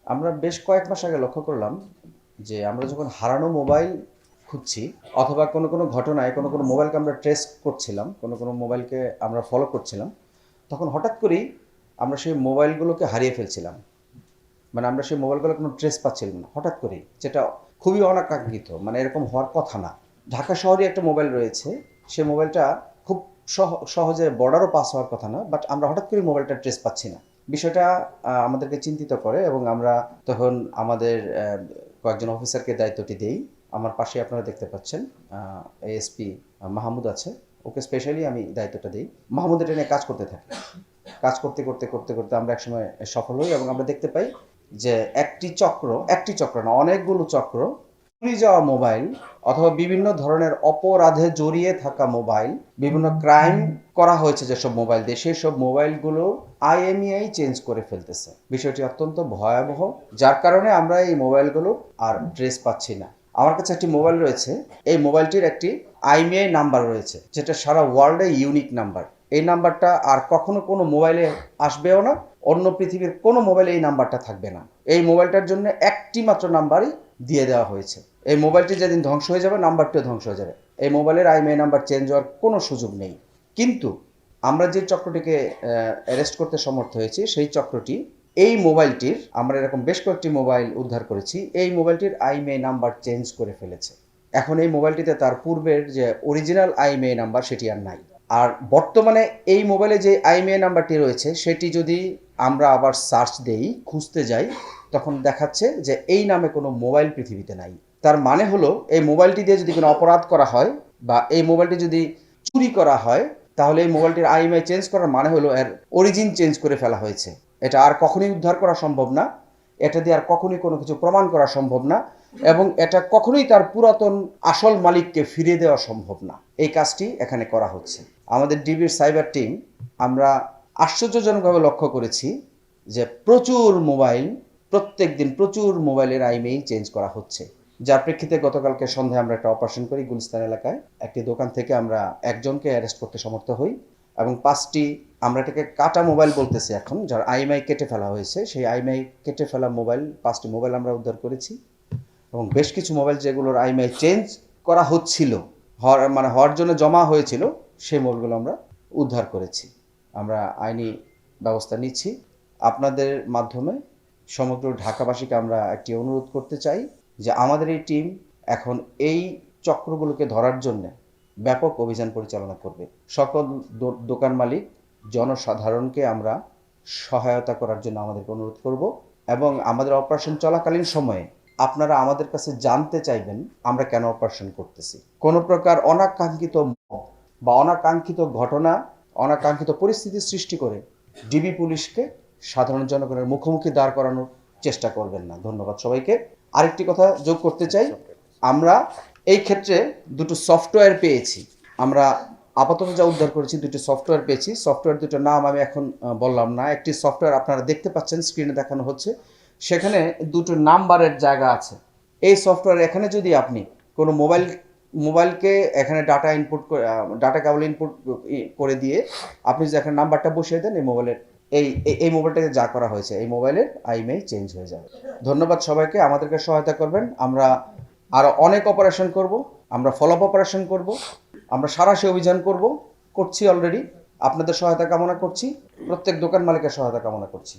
আমরা বেশ কয়েক মাস আগে লক্ষ্য করলাম যে আমরা যখন হারানো মোবাইল খুঁজছি অথবা কোনো ঘটনায় কোনো মোবাইলকে আমরা ট্রেস করছিলাম, কোনো মোবাইলকে আমরা ফলো করছিলাম, তখন হঠাৎ করেই আমরা সেই মোবাইলগুলোকে হারিয়ে ফেলছিলাম। মানে আমরা সেই মোবাইলগুলো কোনো ট্রেস পাচ্ছিলাম না হঠাৎ করেই, যেটা খুবই অনাকাঙ্ক্ষিত। মানে এরকম হওয়ার কথা না। ঢাকা শহরে একটা মোবাইল রয়েছে, সে মোবাইলটা খুব সহজে বর্ডারও পাস হওয়ার কথা না, বাট আমরা হঠাৎ করে মোবাইলটা ট্রেস পাচ্ছি না। বিষয়টা আমাদেরকে চিন্তিত করে এবং আমরা তখন আমাদের কয়েকজন অফিসারকে দায়িত্বটি দেই। আমার পাশে আপনারা দেখতে পাচ্ছেন এএসপি মাহমুদ আছে, ওকে স্পেশালি আমি দায়িত্বটা দিই। মাহমুদ এটা নিয়ে কাজ করতে থাকে। কাজ করতে করতে করতে করতে আমরা একসময় সফল হই এবং আমরা দেখতে পাই যে একটি চক্র না, অনেকগুলো চক্র চুরি যাওয়া মোবাইল অথবা বিভিন্ন ধরনের অপরাধে জড়িয়ে থাকা মোবাইল, বিভিন্ন ক্রাইম করা হয়েছে যেসব মোবাইল দিয়ে, সেই সব মোবাইলগুলো আইএমইআই চেঞ্জ করে ফেলতেছে। বিষয়টি অত্যন্ত ভয়াবহ, যার কারণে আমরা এই মোবাইলগুলো আর ট্রেস পাচ্ছি না। আমার কাছে একটি মোবাইল রয়েছে, এই মোবাইলটির একটি আইএমইআই নাম্বার রয়েছে, যেটা সারা ওয়ার্ল্ডে ইউনিক নাম্বার। এই নাম্বারটা আর কখনো কোনো মোবাইলে আসবেও না, অন্য পৃথিবীর কোনো মোবাইলে এই নাম্বারটা থাকবে না। এই মোবাইলটার জন্য একটি মাত্র নাম্বারই দিয়ে দেওয়া হয়েছে। এই মোবাইলটি যেদিন ধ্বংস হয়ে যাবে, নাম্বারটিও ধ্বংস হয়ে যাবে। এই মোবাইলের আইএমইআই নাম্বার চেঞ্জ হওয়ার কোনো সুযোগ নেই। কিন্তু আমরা যে চক্রটিকে অ্যারেস্ট করতে সমর্থ হয়েছি, সেই চক্রটি এই মোবাইলটির, আমরা এরকম বেশ কয়েকটি মোবাইল উদ্ধার করেছি, এই মোবাইলটির আইএমইআই নাম্বার চেঞ্জ করে ফেলেছে। এখন এই মোবাইলটিতে তার পূর্বের যে অরিজিনাল আইএমইআই নাম্বার সেটি আর নাই। আর বর্তমানে এই মোবাইলে যে আইএমইআই নাম্বারটি রয়েছে, সেটি যদি আমরা আবার সার্চ দেই, খুঁজতে যাই, তখন দেখাচ্ছে যে এই নামে কোনো মোবাইল পৃথিবীতে নাই। তার মানে হলো এই মোবাইলটি দিয়ে যদি কোনো অপরাধ করা হয় বা এই মোবাইলটি যদি চুরি করা হয়, তাহলে এই মোবাইলটির আইএমইআই চেঞ্জ করার মানে হলো এর অরিজিন চেঞ্জ করে ফেলা হয়েছে। এটা আর কখনোই উদ্ধার করা সম্ভব না, এটা দিয়ে আর কখনোই কোনো কিছু প্রমাণ করা সম্ভব না, এবং এটা কখনোই তার পুরাতন আসল মালিককে ফিরিয়ে দেওয়া সম্ভব না। এই কাজটি এখানে করা হচ্ছে। আমাদের ডিবির সাইবার টিম, আমরা আশ্চর্যজনকভাবে লক্ষ্য করেছি যে প্রত্যেক দিন প্রচুর মোবাইলের আইএমইআই চেঞ্জ করা হচ্ছে। যার প্রেক্ষিতে গতকালকে সন্ধ্যায় আমরা একটা অপারেশন করি গুলিস্তান এলাকায়। একটি দোকান থেকে আমরা একজনকে অ্যারেস্ট করতে সমর্থ হই এবং 5টি, আমরা এটাকে কাটা মোবাইল বলতেছি এখন, যার আইএমইআই কেটে ফেলা হয়েছে, সেই আইএমইআই কেটে ফেলা মোবাইল 5টি মোবাইল আমরা উদ্ধার করেছি এবং বেশ কিছু মোবাইল যেগুলোর আইএমইআই চেঞ্জ করা হচ্ছিল, হওয়ার জন্য জমা হয়েছিল, সেই মোবাইলগুলো আমরা উদ্ধার করেছি। আমরা আইনি ব্যবস্থা নিচ্ছি। আপনাদের মাধ্যমে সমগ্র ঢাকাবাসীকে আমরা একটি অনুরোধ করতে চাই যে আমাদের এই টিম এখন এই চক্রগুলোকে ধরার জন্য ব্যাপক অভিযান পরিচালনা করবে। সকল দোকান মালিক, জনসাধারণকে আমরা সহায়তা করার জন্য আমাদেরকে অনুরোধ করব এবং আমাদের অপারেশন চলাকালীন সময়ে আপনারা আমাদের কাছে জানতে চাইবেন আমরা কেন অপারেশন করতেছি। কোনো প্রকার অনাকাঙ্ক্ষিত বা অনাকাঙ্ক্ষিত ঘটনা, অনাকাঙ্ক্ষিত পরিস্থিতি সৃষ্টি করে ডিবি পুলিশকে সাধারণ জনগণের মুখোমুখি দাঁড় করানোর চেষ্টা করবেন না। ধন্যবাদ সবাইকে। আরেকটি কথা যোগ করতে চাই, আমরা এই ক্ষেত্রে দুটো সফটওয়্যার পেয়েছি। আমরা আপাতত যা উদ্ধার করেছি, দুটো সফটওয়্যার পেয়েছি। সফটওয়্যার দুটোর নাম আমি এখন বললাম না। একটি সফটওয়্যার আপনারা দেখতে পাচ্ছেন, স্ক্রিনে দেখানো হচ্ছে, সেখানে দুটো নাম্বারের জায়গা আছে। এই সফটওয়্যার, এখানে যদি আপনি কোনো মোবাইলকে এখানে ডাটা কেবল ইনপুট করে দিয়ে আপনি যদি এখানে নাম্বারটা বসিয়ে দেন, এই মোবাইলের এই মোবাইলটাকে যা করা হয়েছে, এই মোবাইলের আইএমইআই চেঞ্জ হয়ে যাবে। ধন্যবাদ সবাইকে, আমাদেরকে সহায়তা করবেন। আমরা আরও অনেক অপারেশন করব, আমরা ফলো আপ অপারেশন করব, আমরা সাঁড়াশি অভিযান করছি অলরেডি। আপনাদের সহায়তা কামনা করছি, প্রত্যেক দোকান মালিকের সহায়তা কামনা করছি।